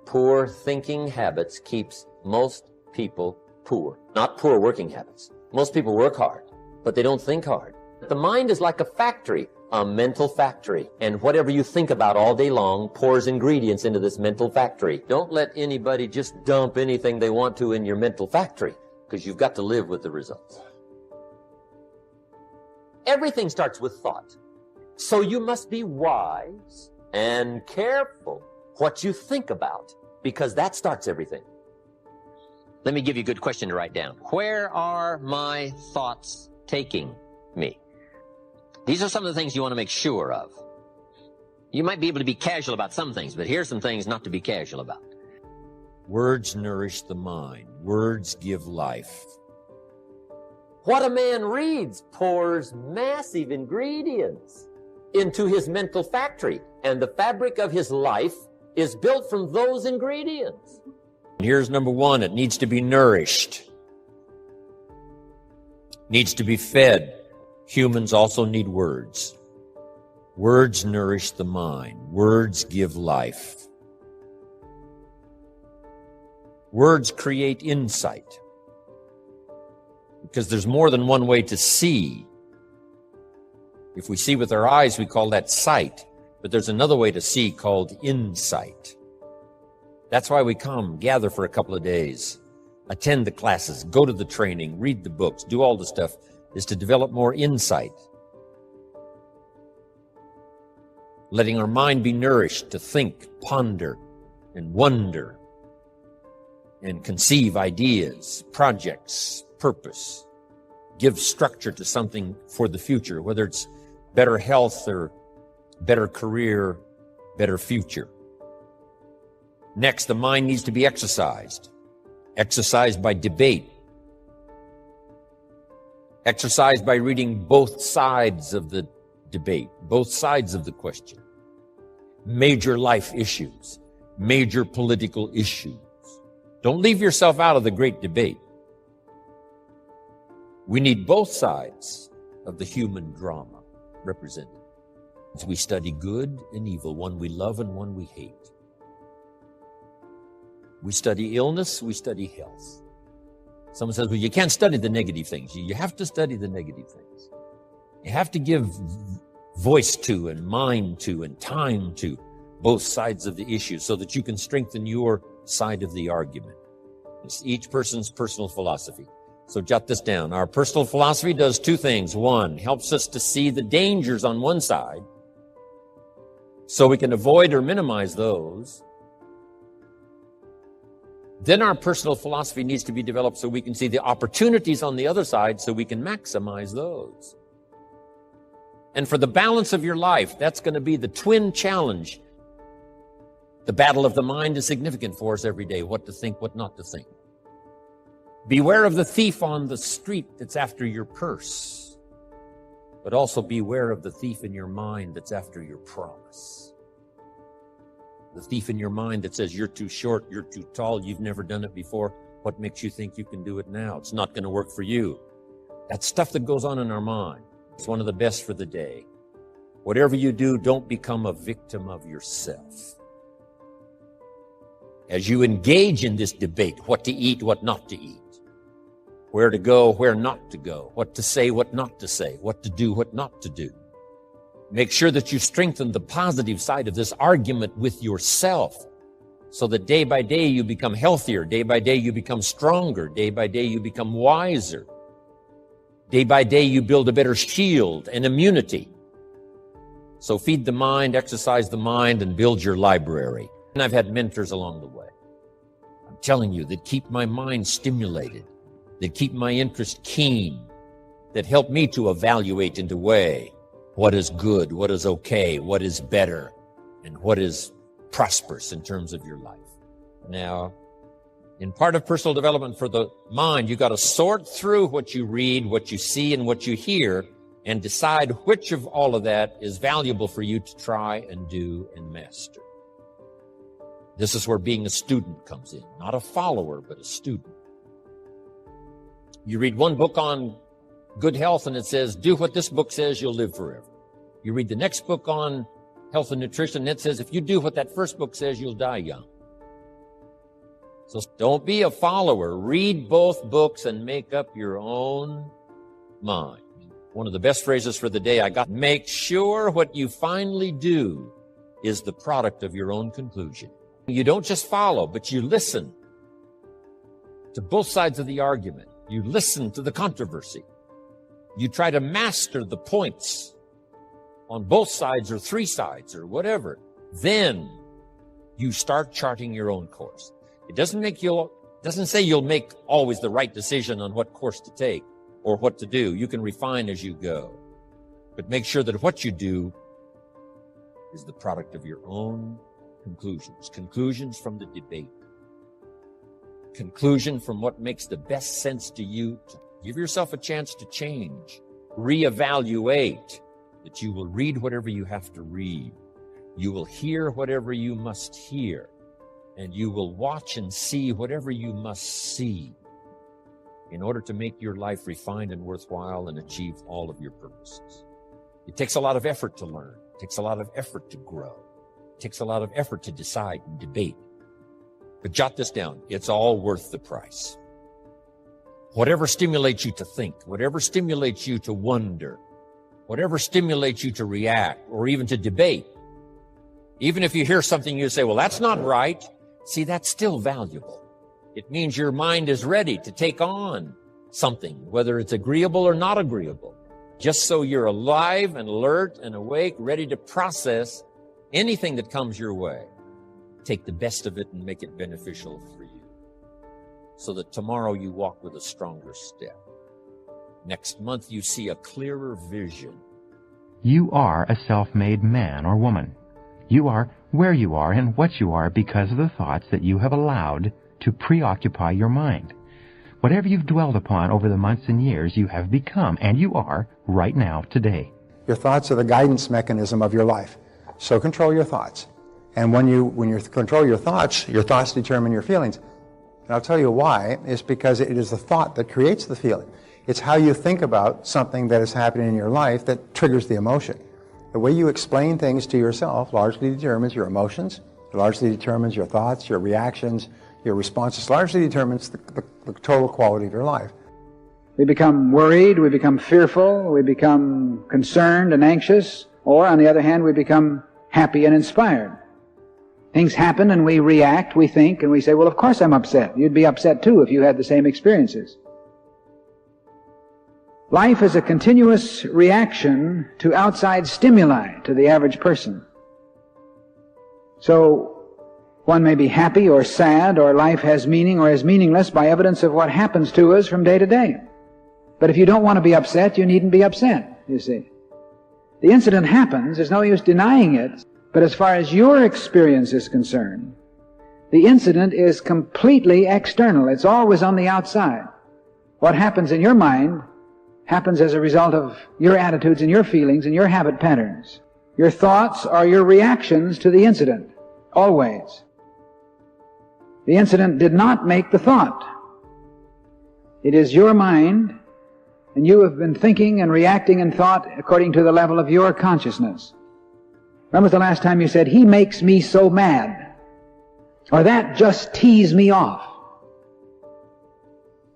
Poor thinking habits keeps most people poor. Not poor working habits. Most people work hard, but they don't think hard. The mind is like a factory, a mental factory. And whatever you think about all day long pours ingredients into this mental factory. Don't let anybody just dump anything they want to in your mental factory, because you've got to live with the results. Everything starts with thought. So you must be wise and careful what you think about, because that starts everything. Let me give you a good question to write down. Where are my thoughts taking me? These are some of the things you want to make sure of. You might be able to be casual about some things, but here's some things not to be casual about. Words nourish the mind. Words give life. What a man reads pours massive ingredients into his mental factory, and the fabric of his life is built from those ingredients. Here's number one. It needs to be nourished. Needs to be fed. Humans also need words. Words nourish the mind. Words give life. Words create insight. Because there's more than one way to see. If we see with our eyes, we call that sight. But there's another way to see called insight. That's why we come, gather for a couple of days, attend the classes, go to the training, read the books, do all the stuff, is to develop more insight. Letting our mind be nourished to think, ponder, and wonder, and conceive ideas, projects, purpose. Give structure to something for the future, whether it's better health or better career, better future. Next, the mind needs to be exercised. Exercised by debate. Exercised by reading both sides of the debate, both sides of the question. Major life issues, major political issues. Don't leave yourself out of the great debate. We need both sides of the human drama represented. As we study good and evil, one we love and one we hate. We study illness, we study health. Someone says, well, you can't study the negative things. You have to study the negative things. You have to give voice to and mind to and time to both sides of the issue so that you can strengthen your side of the argument. It's each person's personal philosophy. So jot this down. Our personal philosophy does two things. One, helps us to see the dangers on one side so we can avoid or minimize those. Then our personal philosophy needs to be developed so we can see the opportunities on the other side so we can maximize those. And for the balance of your life, that's going to be the twin challenge. The battle of the mind is significant for us every day. What to think, what not to think. Beware of the thief on the street that's after your purse, but also beware of the thief in your mind that's after your promise. The thief in your mind that says you're too short, you're too tall, you've never done it before. What makes you think you can do it now? It's not going to work for you. That's stuff that goes on in our mind. It's one of the best for the day. Whatever you do, don't become a victim of yourself. As you engage in this debate, what to eat, what not to eat, where to go, where not to go, what to say, what not to say, what to do, what not to do. Make sure that you strengthen the positive side of this argument with yourself so that day by day you become healthier, day by day you become stronger, day by day you become wiser. Day by day you build a better shield and immunity. So feed the mind, exercise the mind, and build your library. And I've had mentors along the way. I'm telling you, that keep my mind stimulated, that keep my interest keen, that help me to evaluate and to weigh what is good, what is okay, what is better, and what is prosperous in terms of your life. Now, in part of personal development for the mind, you got to sort through what you read, what you see, and what you hear, and decide which of all of that is valuable for you to try and do and master. This is where being a student comes in, not a follower, but a student. You read one book on good health and it says, do what this book says, you'll live forever. You read the next book on health and nutrition and it says, if you do what that first book says, you'll die young. So don't be a follower. Read both books and make up your own mind. One of the best phrases for the day I got, make sure what you finally do is the product of your own conclusion. You don't just follow, but you listen to both sides of the argument. You listen to the controversy. You try to master the points on both sides or three sides or whatever. Then you start charting your own course. It doesn't say you'll make always the right decision on what course to take or what to do. You can refine as you go. But make sure that what you do is the product of your own conclusions. Conclusions from the debate. Conclusion from what makes the best sense to you. Give yourself a chance to change. Reevaluate. That you will read whatever you have to read. You will hear whatever you must hear. And you will watch and see whatever you must see in order to make your life refined and worthwhile and achieve all of your purposes. It takes a lot of effort to learn. It takes a lot of effort to grow. It takes a lot of effort to decide and debate. But jot this down. It's all worth the price. Whatever stimulates you to think, whatever stimulates you to wonder, whatever stimulates you to react or even to debate, even if you hear something you say, well, that's not right. See, that's still valuable. It means your mind is ready to take on something, whether it's agreeable or not agreeable, just so you're alive and alert and awake, ready to process anything that comes your way. Take the best of it and make it beneficial for you so that tomorrow you walk with a stronger step. Next month you see a clearer vision. You are a self-made man or woman. You are where you are and what you are because of the thoughts that you have allowed to preoccupy your mind. Whatever you've dwelled upon over the months and years, you have become, and you are right now, today. Your thoughts are the guidance mechanism of your life. So control your thoughts. And when you control your thoughts determine your feelings. And I'll tell you why. It's because it is the thought that creates the feeling. It's how you think about something that is happening in your life that triggers the emotion. The way you explain things to yourself largely determines your emotions, largely determines your thoughts, your reactions, your responses, largely determines the total quality of your life. We become worried, we become fearful, we become concerned and anxious, or on the other hand, we become happy and inspired. Things happen and we react, we think, and we say, well, of course I'm upset. You'd be upset too if you had the same experiences. Life is a continuous reaction to outside stimuli to the average person. So one may be happy or sad, or life has meaning or is meaningless by evidence of what happens to us from day to day. But if you don't want to be upset, you needn't be upset, you see. The incident happens, there's no use denying it, but as far as your experience is concerned, the incident is completely external. It's always on the outside. What happens in your mind happens as a result of your attitudes and your feelings and your habit patterns. Your thoughts are your reactions to the incident, always. The incident did not make the thought. It is your mind, and you have been thinking and reacting in thought according to the level of your consciousness. When was the last time you said, he makes me so mad? Or that just teased me off?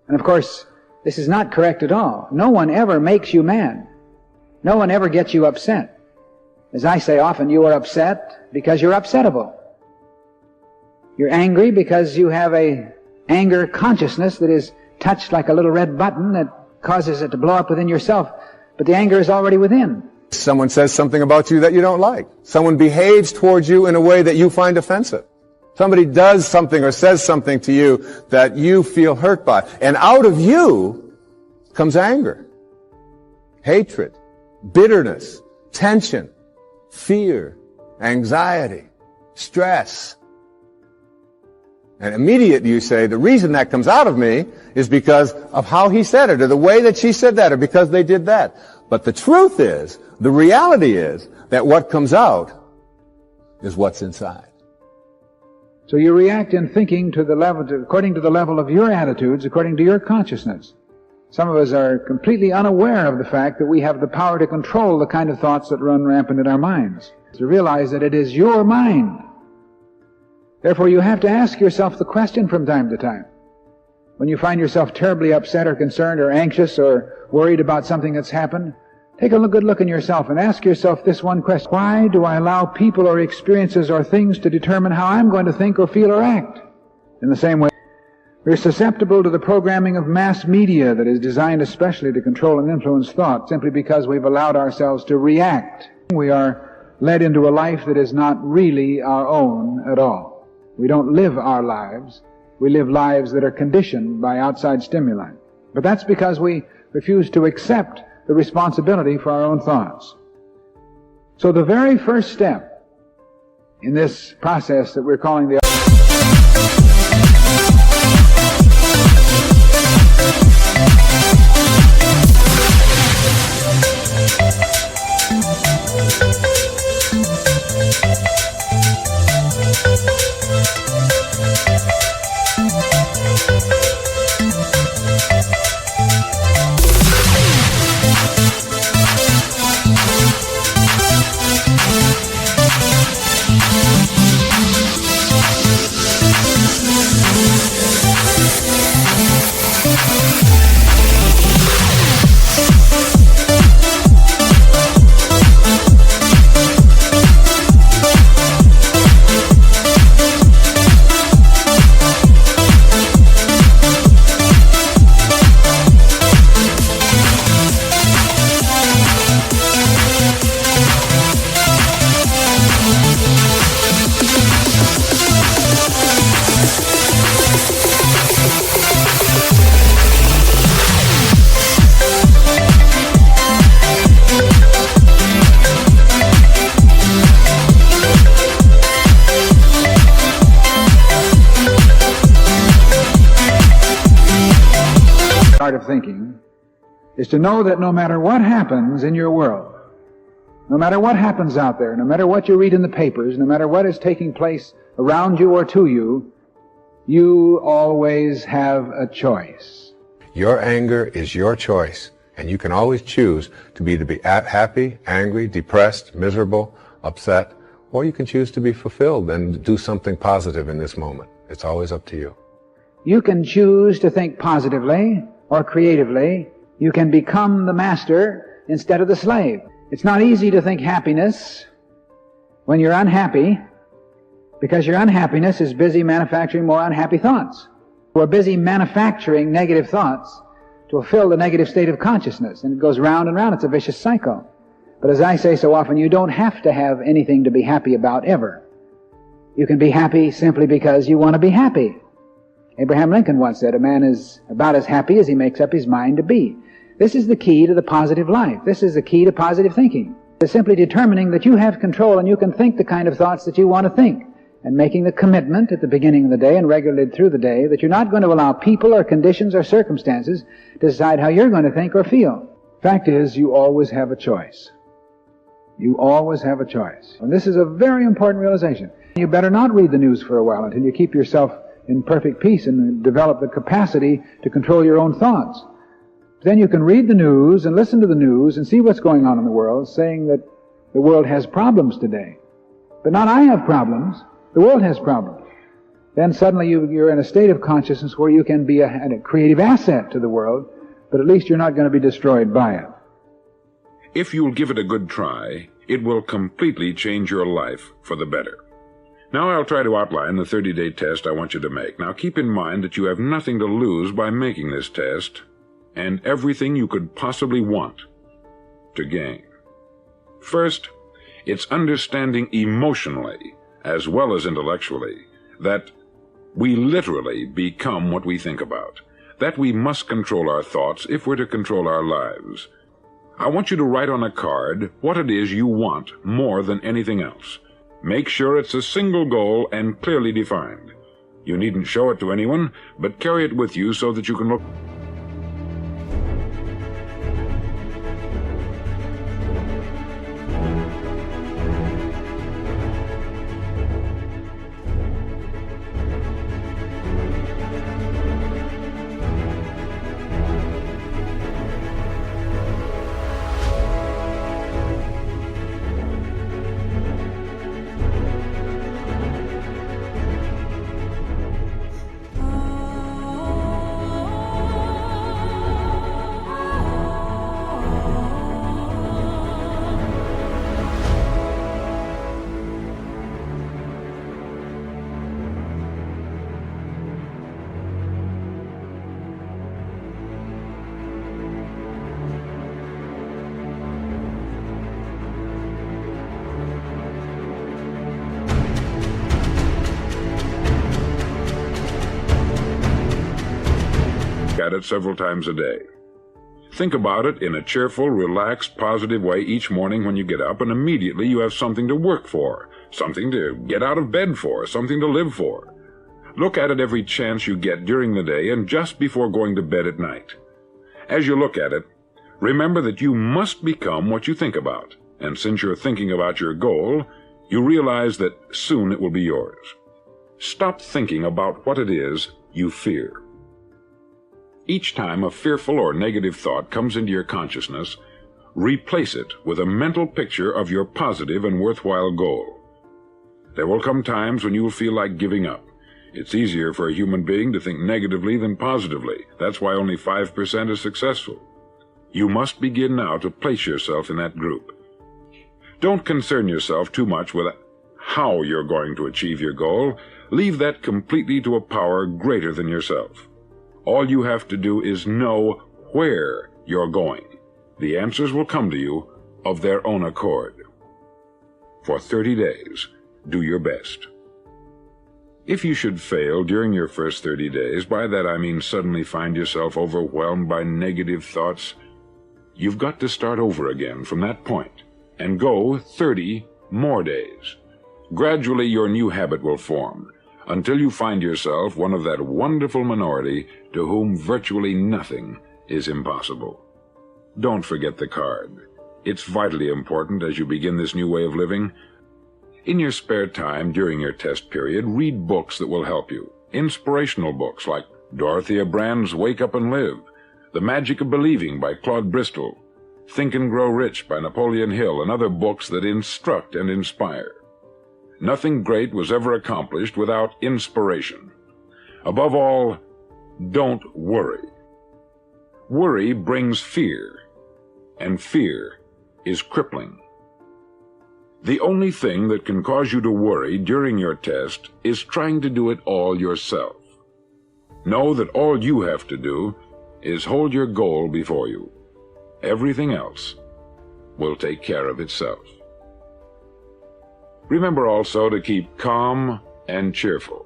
And of course, this is not correct at all. No one ever makes you mad. No one ever gets you upset. As I say often, you are upset because you're upsettable. You're angry because you have a anger consciousness that is touched like a little red button that causes it to blow up within yourself. But the anger is already within. Someone says something about you that you don't like. Someone behaves towards you in a way that you find offensive. Somebody does something or says something to you that you feel hurt by. And out of you comes anger, hatred, bitterness, tension, fear, anxiety, stress. And immediately you say, the reason that comes out of me is because of how he said it, or the way that she said that, or because they did that. But the truth is, the reality is, that what comes out is what's inside. So you react in thinking to the level, according to the level of your attitudes, according to your consciousness. Some of us are completely unaware of the fact that we have the power to control the kind of thoughts that run rampant in our minds. To realize that it is your mind Therefore, you have to ask yourself the question from time to time. When you find yourself terribly upset or concerned or anxious or worried about something that's happened, take a good look in yourself and ask yourself this one question. Why do I allow people or experiences or things to determine how I'm going to think or feel or act? In the same way, we're susceptible to the programming of mass media that is designed especially to control and influence thought simply because we've allowed ourselves to react. We are led into a life that is not really our own at all. We don't live our lives. We live lives that are conditioned by outside stimuli. But that's because we refuse to accept the responsibility for our own thoughts. So the very first step in this process that we're calling the art of thinking is to know that no matter what happens in your world, no matter what happens out there, no matter what you read in the papers, no matter what is taking place around you or to you, you always have a choice. Your anger is your choice, and you can always choose to be happy, angry, depressed, miserable, upset, or you can choose to be fulfilled and do something positive in this moment. It's always up to you. You can choose to think positively or creatively. You can become the master instead of the slave. It's not easy to think happiness when you're unhappy, because your unhappiness is busy manufacturing more unhappy thoughts. We're busy manufacturing negative thoughts to fulfill the negative state of consciousness, and it goes round and round. It's a vicious cycle. But as I say so often, you don't have to have anything to be happy about ever. You can be happy simply because you want to be happy. Abraham Lincoln once said, a man is about as happy as he makes up his mind to be. This is the key to the positive life. This is the key to positive thinking. It's simply determining that you have control and you can think the kind of thoughts that you want to think, and making the commitment at the beginning of the day and regularly through the day that you're not going to allow people or conditions or circumstances to decide how you're going to think or feel. Fact is, you always have a choice. You always have a choice. And this is a very important realization. You better not read the news for a while until you keep yourself in perfect peace and develop the capacity to control your own thoughts. Then you can read the news and listen to the news and see what's going on in the world, saying that the world has problems today. But not I have problems. The world has problems. Then suddenly you're in a state of consciousness where you can be a creative asset to the world, but at least you're not going to be destroyed by it. If you'll give it a good try, it will completely change your life for the better. Now I'll try to outline the 30-day test I want you to make. Now keep in mind that you have nothing to lose by making this test, and everything you could possibly want to gain. First, it's understanding emotionally, as well as intellectually, that we literally become what we think about, that we must control our thoughts if we're to control our lives. I want you to write on a card what it is you want more than anything else. Make sure it's a single goal and clearly defined. You needn't show it to anyone, but carry it with you so that you can look at it several times a day. Think about it in a cheerful, relaxed, positive way each morning when you get up, and immediately you have something to work for, something to get out of bed for, something to live for. Look at it every chance you get during the day and just before going to bed at night. As you look at it, remember that you must become what you think about, and since you're thinking about your goal, you realize that soon it will be yours. Stop thinking about what it is you fear. Each time a fearful or negative thought comes into your consciousness, replace it with a mental picture of your positive and worthwhile goal. There will come times when you will feel like giving up. It's easier for a human being to think negatively than positively. That's why only 5% is successful. You must begin now to place yourself in that group. Don't concern yourself too much with how you're going to achieve your goal. Leave that completely to a power greater than yourself. All you have to do is know where you're going. The answers will come to you of their own accord. For 30 days, do your best. If you should fail during your first 30 days, by that I mean suddenly find yourself overwhelmed by negative thoughts, you've got to start over again from that point and go 30 more days. Gradually your new habit will form until you find yourself one of that wonderful minority to whom virtually nothing is impossible. Don't forget the card. It's vitally important as you begin this new way of living. In your spare time during your test period, read books that will help you. Inspirational books like Dorothea Brand's Wake Up and Live, The Magic of Believing by Claude Bristol, Think and Grow Rich by Napoleon Hill, and other books that instruct and inspire. Nothing great was ever accomplished without inspiration. Above all, don't worry. Worry brings fear, and fear is crippling. The only thing that can cause you to worry during your test is trying to do it all yourself. Know that all you have to do is hold your goal before you. Everything else will take care of itself. Remember also to keep calm and cheerful.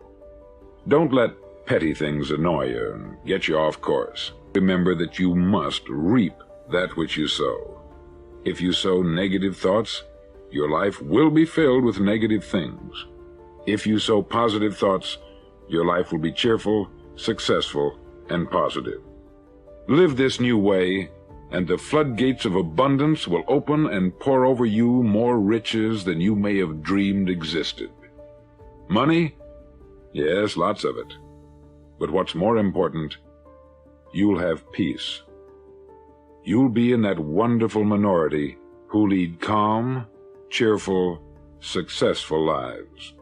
Don't let petty things annoy you and get you off course. Remember that you must reap that which you sow. If you sow negative thoughts, your life will be filled with negative things. If you sow positive thoughts, your life will be cheerful, successful, and positive. Live this new way, and the floodgates of abundance will open and pour over you more riches than you may have dreamed existed. Money? Yes, lots of it. But what's more important, you'll have peace. You'll be in that wonderful minority who lead calm, cheerful, successful lives.